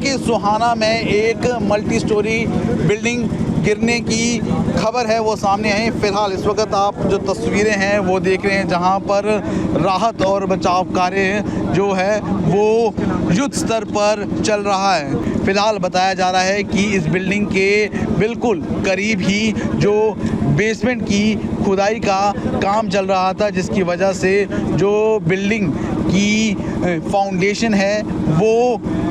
के सोहाना में एक मल्टी स्टोरी बिल्डिंग गिरने की खबर है वो सामने आई। फिलहाल इस वक्त आप जो तस्वीरें हैं वो देख रहे हैं, जहां पर राहत और बचाव कार्य जो है वो युद्ध स्तर पर चल रहा है। फिलहाल बताया जा रहा है कि इस बिल्डिंग के बिल्कुल करीब ही जो बेसमेंट की खुदाई का काम चल रहा था, जिसकी वजह से जो बिल्डिंग की फाउंडेशन है वो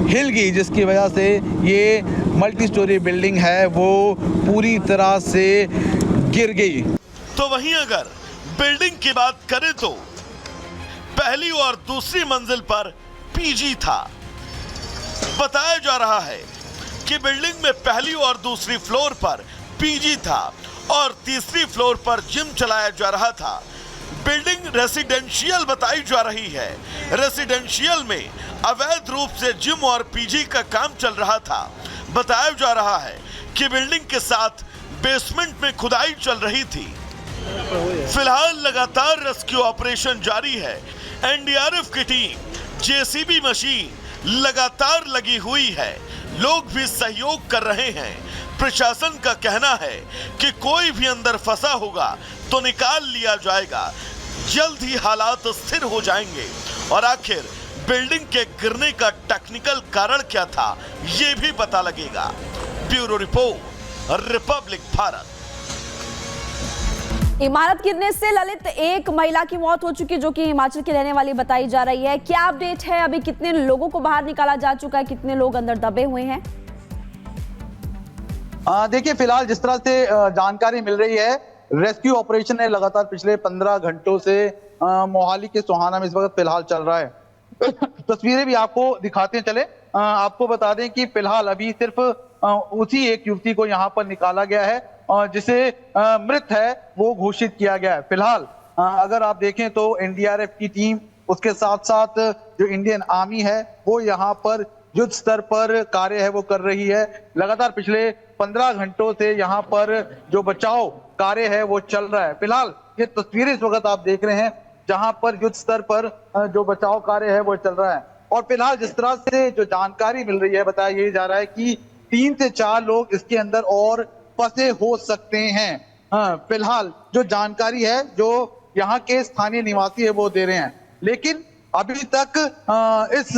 हिल गई, जिसकी वजह से ये मल्टी स्टोरी बिल्डिंग है वो पूरी तरह से गिर गई। तो वहीं अगर बिल्डिंग की बात करें तो पहली और दूसरी मंजिल पर पीजी था। बताया जा रहा है कि बिल्डिंग में पहली और दूसरी फ्लोर पर पीजी था और तीसरी फ्लोर पर जिम चलाया जा रहा था। बिल्डिंग रेसिडेंशियल बताई जा रही है। रेसिडेंशियल में अवैध रूप से जिम और पीजी का काम चल रहा था। बताया जा रहा है कि बिल्डिंग के साथ बेसमेंट में खुदाई चल रही थी। फिलहाल लगातार रेस्क्यू ऑपरेशन जारी है। एनडीआरएफ की टीम, जेसीबी मशीन लगातार लगी हुई है। लोग भी सहयोग कर रहे हैं। प्रशासन का कहना है कि कोई भी अंदर फंसा होगा तो निकाल लिया जाएगा। जल्द ही हालात स्थिर हो जाएंगे और आखिर बिल्डिंग के गिरने का टेक्निकल कारण क्या था ये भी पता लगेगा। Bureau report, Republic Bharat. इमारत गिरने से ललित एक महिला की मौत हो चुकी, जो कि हिमाचल की रहने वाली बताई जा रही है। क्या अपडेट है? अभी कितने लोगों को बाहर निकाला जा चुका है? कितने लोग अंदर दबे हुए हैं? देखिए, फिलहाल जिस तरह से जानकारी मिल रही है, रेस्क्यू ऑपरेशन है लगातार पिछले 15 घंटों से मोहाली के सोहाना में इस वक्त फिलहाल चल रहा है। तस्वीरें भी आपको दिखाते चले। आपको बता दें कि फिलहाल अभी सिर्फ उसी एक युवती को यहाँ पर निकाला गया है और जिसे मृत है वो घोषित किया गया है। फिलहाल अगर आप देखें तो एनडीआरएफ की टीम, उसके साथ साथ जो इंडियन आर्मी है वो यहाँ पर युद्ध स्तर पर कार्य है वो कर रही है। लगातार पिछले 15 घंटों से यहाँ पर जो बचाव कार्य है वो चल रहा है। फिलहाल ये तस्वीरें इस वक्त आप देख रहे हैं जहां पर युद्ध स्तर पर जो बचाव कार्य है वो चल रहा है। और फिलहाल जिस तरह से जो जानकारी मिल रही है, बताया यही जा रहा है कि 3 से 4 लोग इसके अंदर और फंसे हो सकते हैं। फिलहाल जो जानकारी है जो यहाँ के स्थानीय निवासी है वो दे रहे हैं, लेकिन अभी तक इस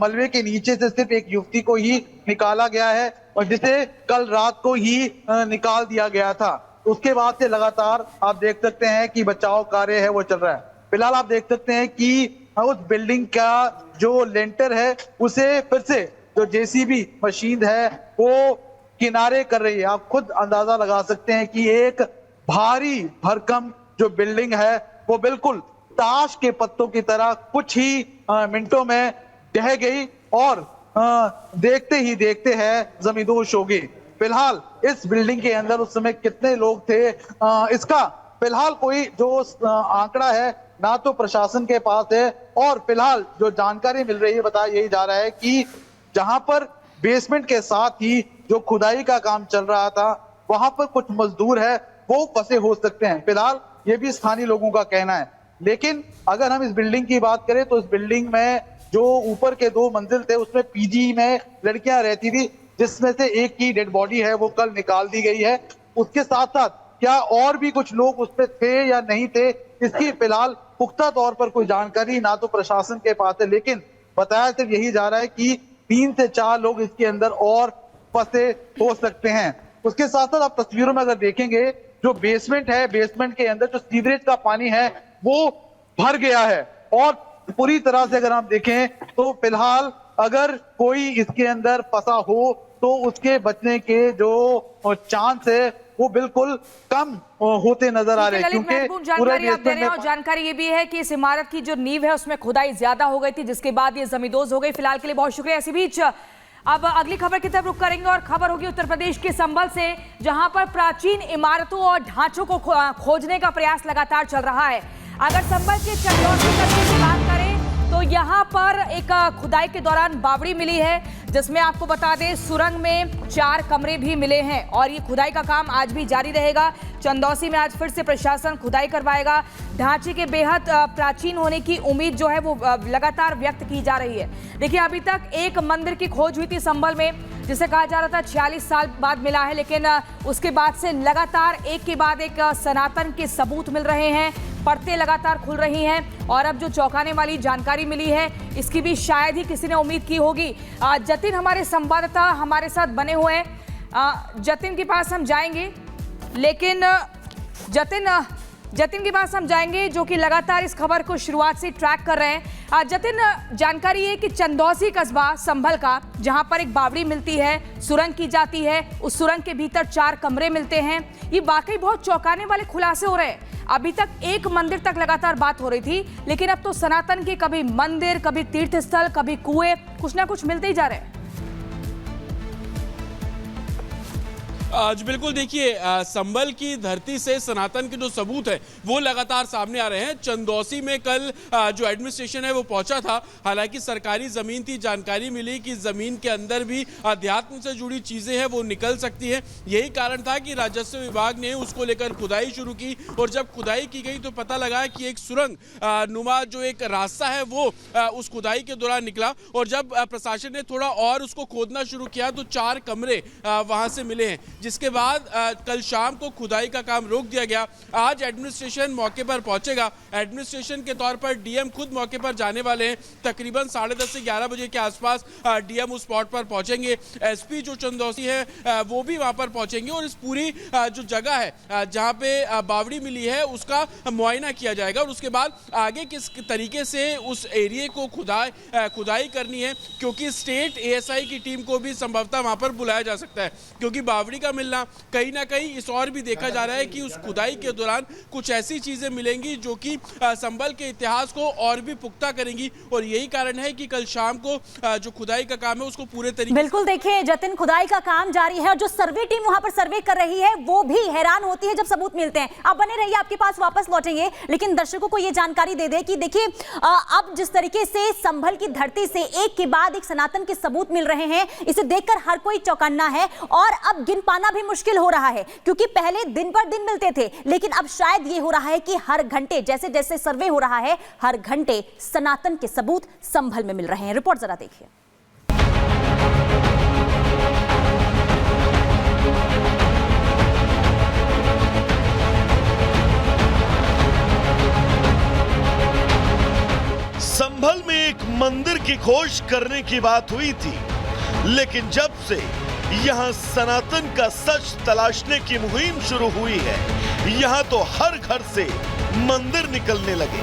मलबे के नीचे से सिर्फ एक युवती को ही निकाला गया है और जिसे कल रात को ही निकाल दिया गया था। उसके बाद से लगातार आप देख सकते हैं कि बचाव कार्य है वो चल रहा है। फिलहाल आप देख सकते हैं कि उस बिल्डिंग का जो लेंटर है उसे फिर से जो जेसीबी मशीन है वो किनारे कर रही है। आप खुद अंदाजा लगा सकते हैं कि एक भारी भरकम जो बिल्डिंग है वो बिल्कुल ताश के पत्तों की तरह कुछ ही मिनटों में ढह गई और देखते ही देखते है जमींदोज हो गई। फिलहाल इस बिल्डिंग के अंदर उस समय कितने लोग थे इसका फिलहाल कोई जो आंकड़ा है ना तो प्रशासन के पास है और फिलहाल जो जानकारी मिल रही है बताया यही जा रहा है कि जहां पर बेसमेंट के साथ ही जो खुदाई का काम चल रहा था वहां पर कुछ मजदूर है वो फंसे हो सकते हैं। फिलहाल ये भी स्थानीय लोगों का कहना है। लेकिन अगर हम इस बिल्डिंग की बात करें तो इस बिल्डिंग में जो ऊपर के 2 मंजिल थे उसमें पीजी में लड़कियां रहती थी, जिसमें से एक की डेड बॉडी है वो कल निकाल दी गई है। उसके साथ साथ क्या और भी कुछ लोग उसमें थे या नहीं थे इसकी फिलहाल पुख्ता तौर पर कोई जानकारी ना तो प्रशासन के पास है, लेकिन बताया सिर्फ यही जा रहा है कि 3 से 4 लोग इसके अंदर और फंसे हो सकते हैं। उसके साथ साथ आप तस्वीरों में अगर देखेंगे जो बेसमेंट है, बेसमेंट के अंदर जो सीवरेज का पानी है वो भर गया है और पूरी तरह से अगर आप देखें तो फिलहाल अगर कोई इसके अंदर फंसा हो तो उसके बचने के जो चांस है वो बिल्कुल कम होते नजर आ रहे हैं, क्योंकि जानकारी आप दे रहे हैं। और जानकारी ये भी है कि इस इमारत की जो नींव है उसमें खुदाई ज्यादा हो गई थी, जिसके बाद ये जमींदोज हो गई। फिलहाल के लिए बहुत शुक्रिया। इसी बीच अब अगली खबर की तरफ रुख करेंगे और खबर होगी उत्तर प्रदेश के संभल से, जहां पर प्राचीन इमारतों और ढांचों को खोजने का प्रयास लगातार चल रहा है। अगर संभल के चंदौर की बात करें तो यहाँ पर एक खुदाई के दौरान बावड़ी मिली है, जिसमें आपको बता दें सुरंग में 4 कमरे भी मिले हैं और ये खुदाई का काम आज भी जारी रहेगा। चंदौसी में आज फिर से प्रशासन खुदाई करवाएगा। ढांचे के बेहद प्राचीन होने की उम्मीद जो है वो लगातार व्यक्त की जा रही है। देखिए, अभी तक एक मंदिर की खोज हुई थी संभल में, जिसे कहा जा रहा था 46 साल बाद मिला है, लेकिन उसके बाद से लगातार एक के बाद एक सनातन के सबूत मिल रहे हैं, परतें लगातार खुल रही हैं और अब जो चौंकाने वाली जानकारी मिली है इसकी भी शायद ही किसी ने उम्मीद की होगी। जतिन हमारे संवाददाता हमारे साथ बने हुए हैं, जतिन के पास हम जाएंगे, लेकिन जतिन के पास हम जाएंगे जो कि लगातार इस खबर को शुरुआत से ट्रैक कर रहे हैं। जतिन, जानकारी है कि चंदौसी कस्बा संभल का, जहां पर एक बावड़ी मिलती है, सुरंग की जाती है, उस सुरंग के भीतर 4 कमरे मिलते हैं। ये वाकई बहुत चौंकाने वाले खुलासे हो रहे हैं। अभी तक एक मंदिर तक लगातार बात हो रही थी, लेकिन अब तो सनातन के कभी मंदिर, कभी तीर्थ स्थल, कभी कुएं, कुछ ना कुछ मिलते ही जा रहे हैं। आज बिल्कुल देखिए, संभल की धरती से सनातन के जो सबूत है वो लगातार सामने आ रहे हैं। चंदौसी में कल जो एडमिनिस्ट्रेशन है वो पहुंचा था, हालांकि सरकारी जमीन थी, जानकारी मिली कि जमीन के अंदर भी अध्यात्म से जुड़ी चीजें हैं वो निकल सकती है। यही कारण था कि राजस्व विभाग ने उसको लेकर खुदाई शुरू की और जब खुदाई की गई तो पता लगा कि एक सुरंग नुमा जो एक रास्ता है वो उस खुदाई के दौरान निकला और जब प्रशासन ने थोड़ा और उसको खोदना शुरू किया तो 4 कमरे वहां से मिले हैं, जिसके बाद कल शाम को खुदाई का काम रोक दिया गया। आज एडमिनिस्ट्रेशन मौके पर पहुंचेगा। एडमिनिस्ट्रेशन के तौर पर डीएम खुद मौके पर जाने वाले हैं। तकरीबन 10:30 से 11 बजे के आसपास डीएम उस स्पॉट पर पहुंचेंगे। एसपी जो चंदौसी है वो भी वहां पर पहुंचेंगे और इस पूरी जो जगह है जहां पे बावड़ी मिली है उसका मुआयना किया जाएगा और उसके बाद आगे किस तरीके से उस एरिया को खुदाई करनी है, क्योंकि स्टेट एएसआई की टीम को भी संभवतः वहां पर बुलाया जा सकता है, क्योंकि बावड़ी का मिलना कहीं ना कहीं इस और भी देखा जा रहा है कि उस खुदाई के दौरान कुछ ऐसी चीजें मिलेंगी जो कि संभल के इतिहास को और भी पुख्ता करेंगी और यही कारण है कि कल शाम को जो खुदाई का काम है उसको पूरे तरीके बिल्कुल देखिए जतिन, खुदाई का काम जारी है और जो सर्वे टीम वहां पर सर्वे कर रही है वो भी हैरान होती है जब सबूत मिलते हैं। आप बने रहिए, आपके पास वापस लौटेंगे, लेकिन दर्शकों को यह जानकारी दे दे कि देखिए अब जिस तरीके से संभल की धरती से एक के बाद एक सनातन के सबूत मिल रहे हैं, इसे देखकर हर कोई चौकन्ना है और अब गिन पाना भी मुश्किल हो रहा है, क्योंकि पहले दिन पर दिन मिलते थे, लेकिन अब शायद ये हो रहा है कि हर घंटे जैसे जैसे सर्वे हो रहा है हर घंटे सनातन के सबूत संभल में मिल रहे हैं। रिपोर्ट जरा देखिए। संभल में एक मंदिर की खोज करने की बात हुई थी, लेकिन जब से यहाँ सनातन का सच तलाशने की मुहिम शुरू हुई है, यहाँ तो हर घर से मंदिर निकलने लगे।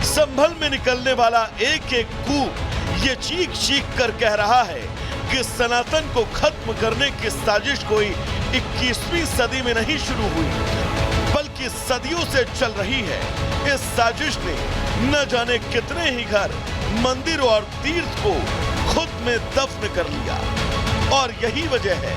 संभल में निकलने वाला एक एक कूप ये चीख चीख कर कह रहा है कि सनातन को खत्म करने की साजिश कोई 21वीं सदी में नहीं शुरू हुई, बल्कि सदियों से चल रही है। इस साजिश ने न जाने कितने ही घर, मंदिर और तीर्थ को खुद में दफन कर लिया और यही वजह है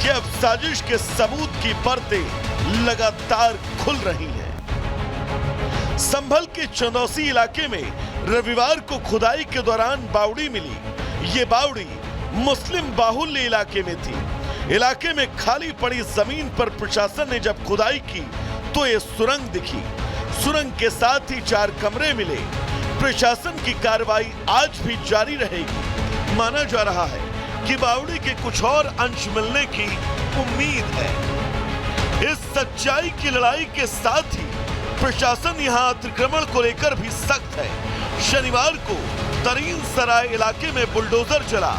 कि अब साजिश के सबूत की परतें लगातार खुल रही हैं। संभल के चंदौसी इलाके में रविवार को खुदाई के दौरान बावड़ी मिली। ये बावड़ी मुस्लिम बाहुल्य इलाके में थी। इलाके में खाली पड़ी जमीन पर प्रशासन ने जब खुदाई की तो ये सुरंग दिखी। सुरंग के साथ ही 4 कमरे मिले। प्रशासन की कार्रवाई आज भी जारी रहेगी। माना जा रहा है कि बावड़ी के कुछ और अंश मिलने की उम्मीद है। इस सच्चाई की लड़ाई के साथ ही प्रशासन यहां अतिक्रमण को लेकर भी सख्त है। शनिवार को तरीन सराय इलाके में बुलडोजर चला,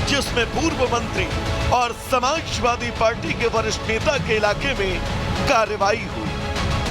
जिसमें पूर्व मंत्री और समाजवादी पार्टी के वरिष्ठ नेता के इलाके में कार्रवाई हुई।